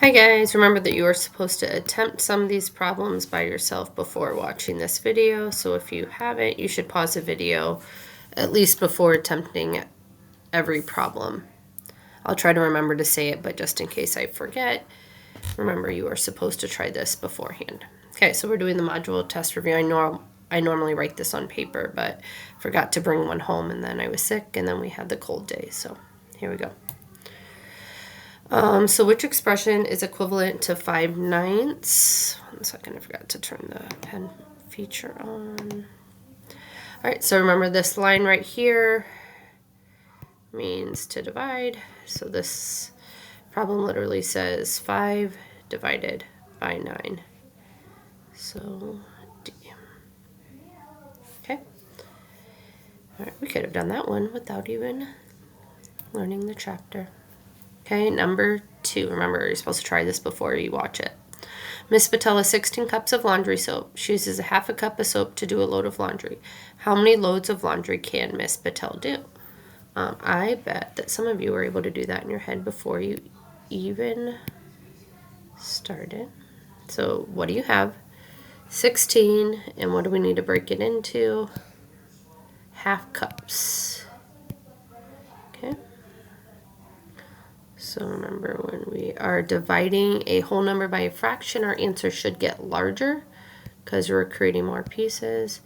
Hi guys, remember that you are supposed to attempt some of these problems by yourself before watching this video. So if you haven't, you should pause the video at least before attempting every problem. I'll try to remember to say it, but just in case I forget, remember you are supposed to try this beforehand. Okay, so we're doing the module test review. I normally write this on paper, but forgot to bring one home, and then I was sick, and then we had the cold day. So here we go. So which expression is equivalent to 5/9? 1 second, I forgot to turn the pen feature on. All right, so remember this line right here means to divide. So this problem literally says 5 divided by 9. So D. Okay. All right, we could have done that one without even learning the chapter. Okay, number 2. Remember, you're supposed to try this before you watch it. Miss Patel has 16 cups of laundry soap. She uses a half a cup of soap to do a load of laundry. How many loads of laundry can Miss Patel do? I bet that some of you were able to do that in your head before you even started. So what do you have? 16, and what do we need to break it into? Half cups. Okay. So remember, when we are dividing a whole number by a fraction, our answer should get larger because we're creating more pieces.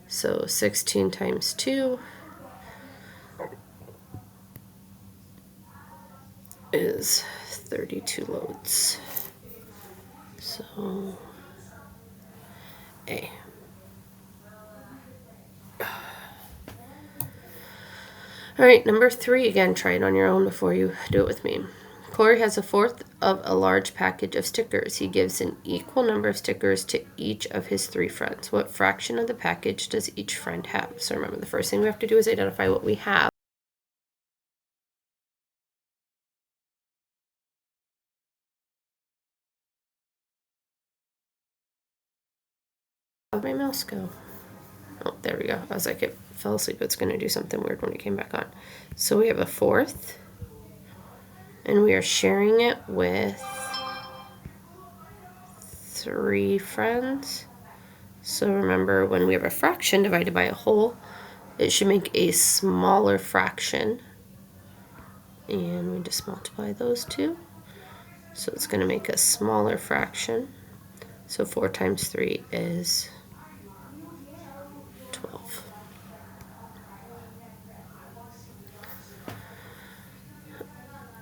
So 16 times 2 is 32 loads. So A. All right, number 3, again, try it on your own before you do it with me. Corey has a fourth of a large package of stickers. He gives an equal number of stickers to each of his 3 friends. What fraction of the package does each friend have? So remember, the first thing we have to do is identify what we have. Where'd my mouse go? Oh, there we go. I was like, it fell asleep. It's going to do something weird when it came back on. So we have a fourth, and we are sharing it with 3 friends. So remember, when we have a fraction divided by a whole, it should make a smaller fraction. And we just multiply those 2. So it's going to make a smaller fraction. So 4 times 3 is 12.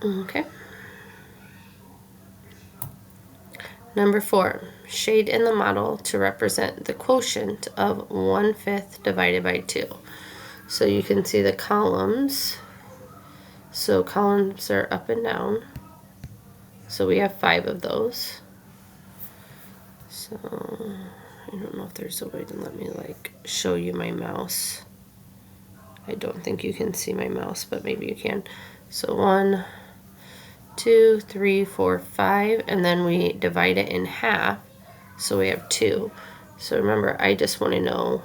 Okay. Number 4, shade in the model to represent the quotient of 1/5 divided by 2. So you can see the columns. So columns are up and down. So we have 5 of those. So I don't know if there's a way to let me like show you my mouse. I don't think you can see my mouse, but maybe you can. So 1, 2, 3, 4, 5, and then we divide it in half, so we have 2. So remember, I just want to know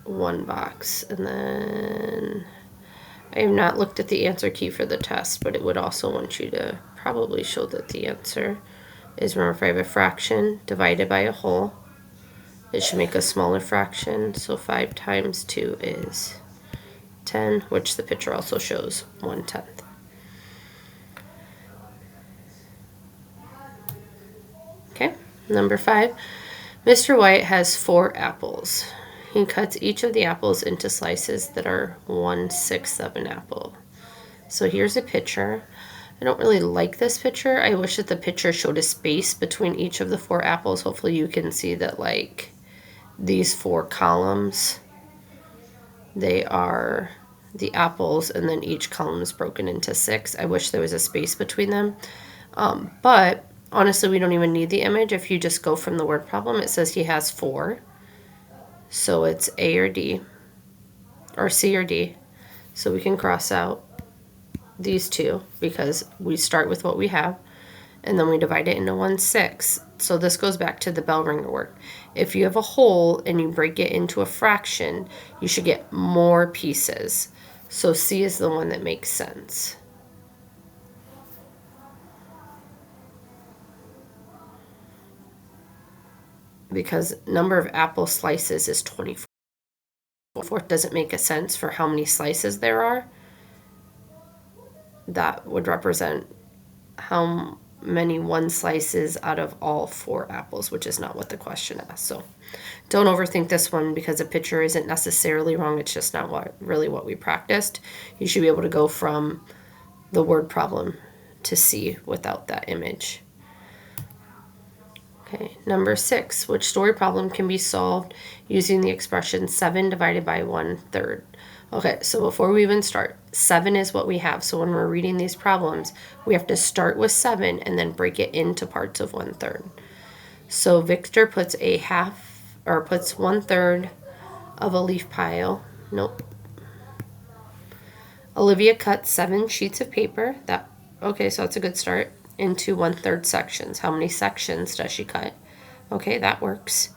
1 box, and then I have not looked at the answer key for the test, but it would also want you to probably show that the answer is, remember, if I have a fraction divided by a whole, it should make a smaller fraction, so 5 times 2 is 10, which the picture also shows 1/10. Okay, number 5. Mr. White has 4 apples. He cuts each of the apples into slices that are 1/6 of an apple. So here's a picture. I don't really like this picture. I wish that the picture showed a space between each of the 4 apples. Hopefully you can see that, like, these 4 columns, they are the apples, and then each column is broken into 6. I wish there was a space between them. But honestly, we don't even need the image. If you just go from the word problem, it says he has 4. So it's A or D, or C or D. So we can cross out these 2 because we start with what we have, and then we divide it into 1/6. So this goes back to the bell ringer work. If you have a whole and you break it into a fraction, you should get more pieces. So C is the one that makes sense. because number of apple slices is 24. It doesn't make a sense for how many slices there are. That would represent how many one slices out of all 4 apples, which is not what the question asks. So don't overthink this one because a picture isn't necessarily wrong. It's just not really what we practiced. You should be able to go from the word problem to C without that image. Okay, number 6, which story problem can be solved using the expression 7 divided by 1/3? Okay, so before we even start, 7 is what we have. So when we're reading these problems, we have to start with 7 and then break it into parts of 1/3. So Victor puts puts 1/3 of a leaf pile. Nope. Olivia cuts 7 sheets of paper. Okay, so that's a good start. Into 1/3 sections. How many sections does she cut? Okay, that works.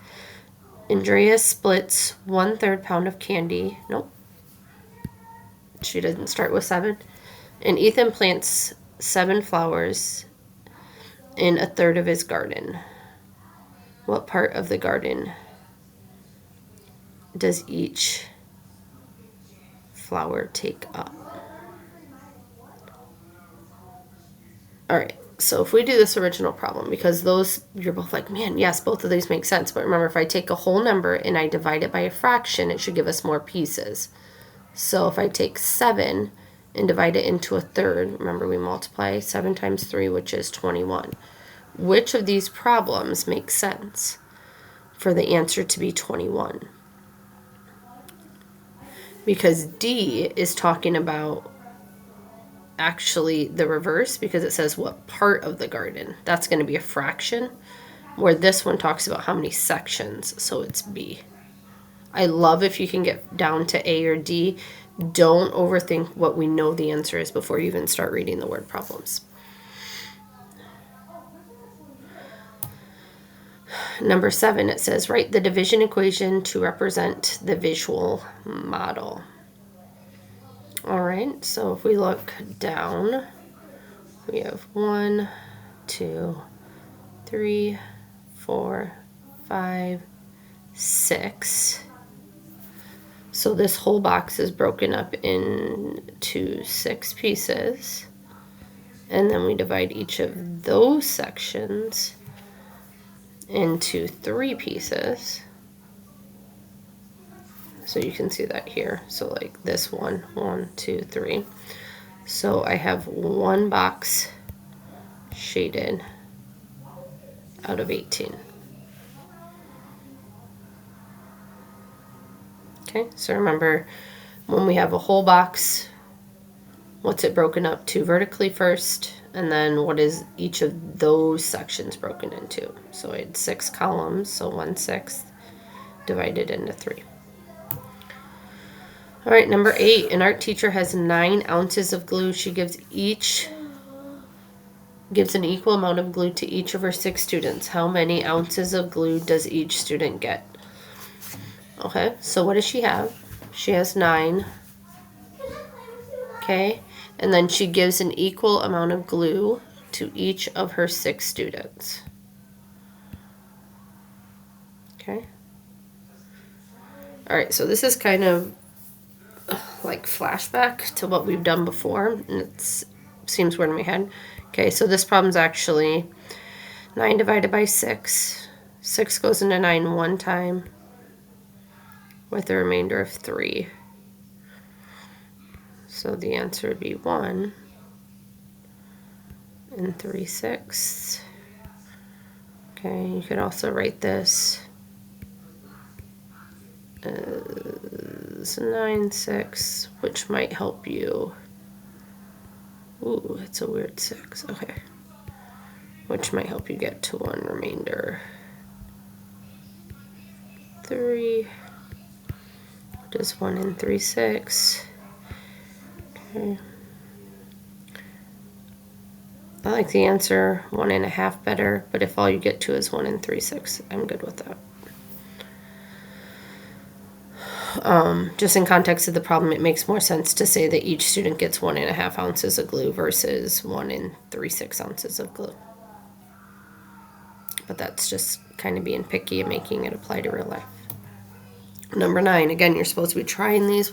Andrea splits 1/3 pound of candy. Nope. She didn't start with 7. And Ethan plants 7 flowers in 1/3 of his garden. What part of the garden does each flower take up? All right, so if we do this original problem, because you're both like, man, yes, both of these make sense. But remember, if I take a whole number and I divide it by a fraction, it should give us more pieces. So if I take 7 and divide it into 1/3, remember we multiply 7 times 3, which is 21. Which of these problems makes sense for the answer to be 21? Because D is talking about actually the reverse, because it says what part of the garden. That's going to be a fraction, where this one talks about how many sections, so it's B. I love if you can get down to A or D. Don't overthink what we know the answer is before you even start reading the word problems. Number 7, it says, write the division equation to represent the visual model. All right, so if we look down, we have 1, 2, 3, 4, 5, 6. So this whole box is broken up into 6 pieces. And then we divide each of those sections into 3 pieces. So you can see that here. So like this 1, 2, 3. So I have 1 box shaded out of 18. Okay, so remember, when we have a whole box, what's it broken up to vertically first, and then what is each of those sections broken into? So I had 6 columns, so 1/6 divided into 3. All right, number 8, an art teacher has 9 ounces of glue. She gives an equal amount of glue to each of her 6 students. How many ounces of glue does each student get? Okay, so what does she have? She has 9. Okay, and then she gives an equal amount of glue to each of her 6 students. Okay. All right, so this is kind of like flashback to what we've done before, and it seems weird in my head. Okay, so this problem's actually 9 divided by 6. 6 goes into 9 one time with a remainder of 3. So the answer would be 1 and 3/6. Okay, you could also write this as 9/6, which might help you. Ooh, it's a weird 6. Okay. Which might help you get to 1 remainder. 3. What is 1 and 3/6? Okay. I like the answer 1 1/2 better, but if all you get to is 1 and 3/6, I'm good with that. Just in context of the problem, it makes more sense to say that each student gets 1 1/2 ounces of glue versus 1 and 3/6 ounces of glue. But that's just kind of being picky and making it apply to real life. Number 9, again, you're supposed to be trying these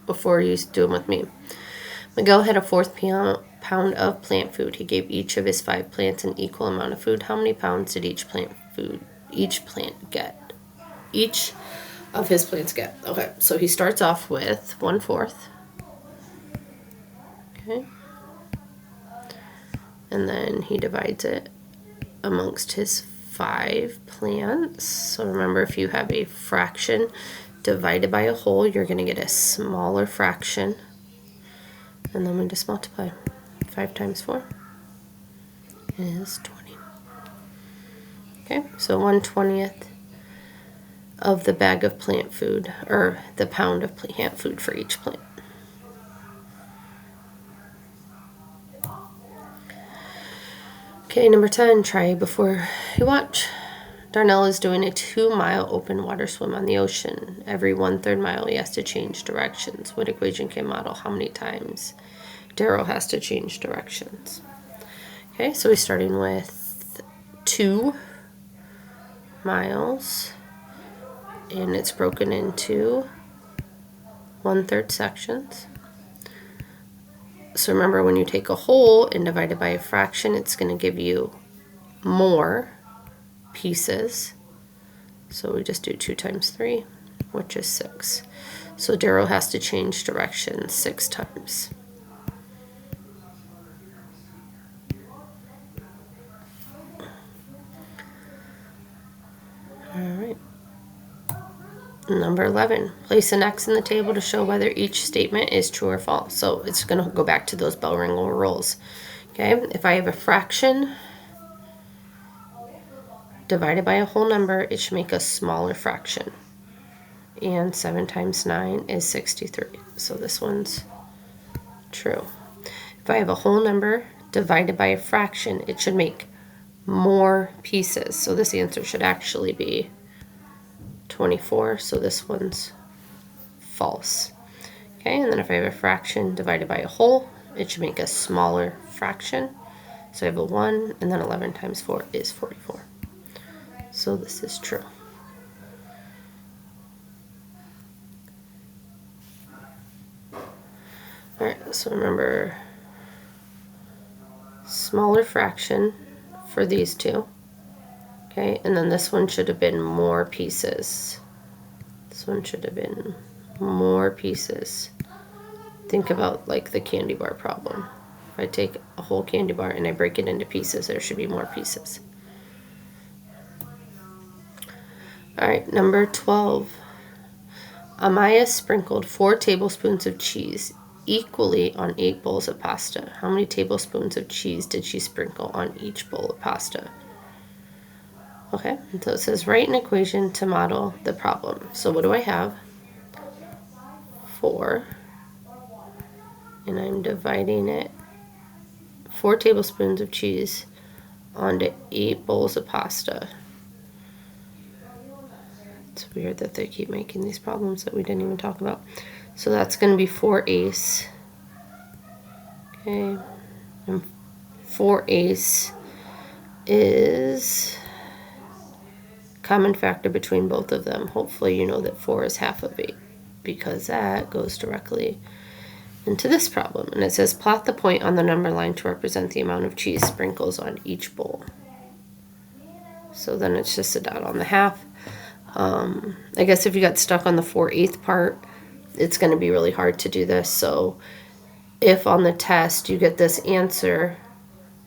before you do them with me. Miguel had a fourth pound of plant food. He gave each of his 5 plants an equal amount of food. How many pounds did each plant get? Each of his plants get. Okay, so he starts off with 1/4. Okay. And then he divides it amongst his 5 plants. So remember, if you have a fraction divided by a whole, you're going to get a smaller fraction. And then we just multiply. 5 times 4 is 20. Okay, so 1/20 of the bag of plant food, or the pound of plant food for each plant. Okay, number 10, try before you watch. Darnell is doing a 2-mile open water swim on the ocean. Every 1/3 mile he has to change directions. What equation can model how many times Darrell has to change directions? Okay, so we're starting with 2 miles, and it's broken into 1/3 sections. So remember, when you take a whole and divide it by a fraction, it's going to give you more pieces. So we just do 2 times 3, which is 6. So Darrell has to change direction 6 times. All right. Number 11, place an X in the table to show whether each statement is true or false. So it's going to go back to those bell ring rules. Okay, if I have a fraction divided by a whole number, it should make a smaller fraction. And 7 times 9 is 63. So this one's true. If I have a whole number divided by a fraction, it should make more pieces. So this answer should actually be 24, so this one's false. Okay, and then if I have a fraction divided by a whole, it should make a smaller fraction. So I have a 1, and then 11 times 4 is 44. So this is true. All right, so remember, smaller fraction for these two. Okay, and then this one should have been more pieces. This one should have been more pieces. Think about like the candy bar problem. If I take a whole candy bar and I break it into pieces, there should be more pieces. All right, number 12. Amaya sprinkled 4 tablespoons of cheese equally on 8 bowls of pasta. How many tablespoons of cheese did she sprinkle on each bowl of pasta? Okay, so it says write an equation to model the problem. So what do I have? 4, and I'm dividing it 4 tablespoons of cheese onto 8 bowls of pasta. It's weird that they keep making these problems that we didn't even talk about. So that's going to be 4/8. Okay, and 4/8 is common factor between both of them. Hopefully you know that 4 is half of 8, because that goes directly into this problem. And it says plot the point on the number line to represent the amount of cheese sprinkles on each bowl. So then it's just a dot on the half. I guess if you got stuck on the 4/8 part, it's going to be really hard to do this. So if on the test you get this answer,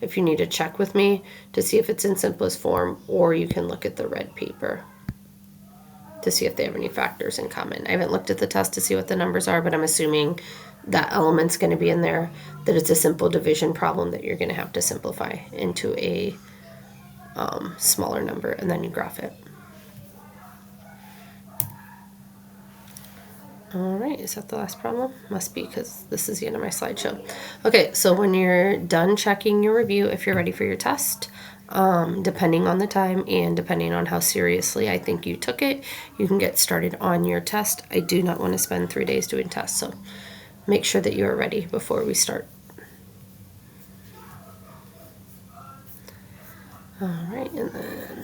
if you need to check with me to see if it's in simplest form, or you can look at the red paper to see if they have any factors in common. I haven't looked at the test to see what the numbers are, but I'm assuming that element's going to be in there, that it's a simple division problem that you're going to have to simplify into a smaller number, and then you graph it. All right, is that the last problem? Must be, because this is the end of my slideshow. Okay, so when you're done checking your review, if you're ready for your test, depending on the time and depending on how seriously I think you took it, you can get started on your test. I do not want to spend 3 days doing tests, so make sure that you are ready before we start. All right, and then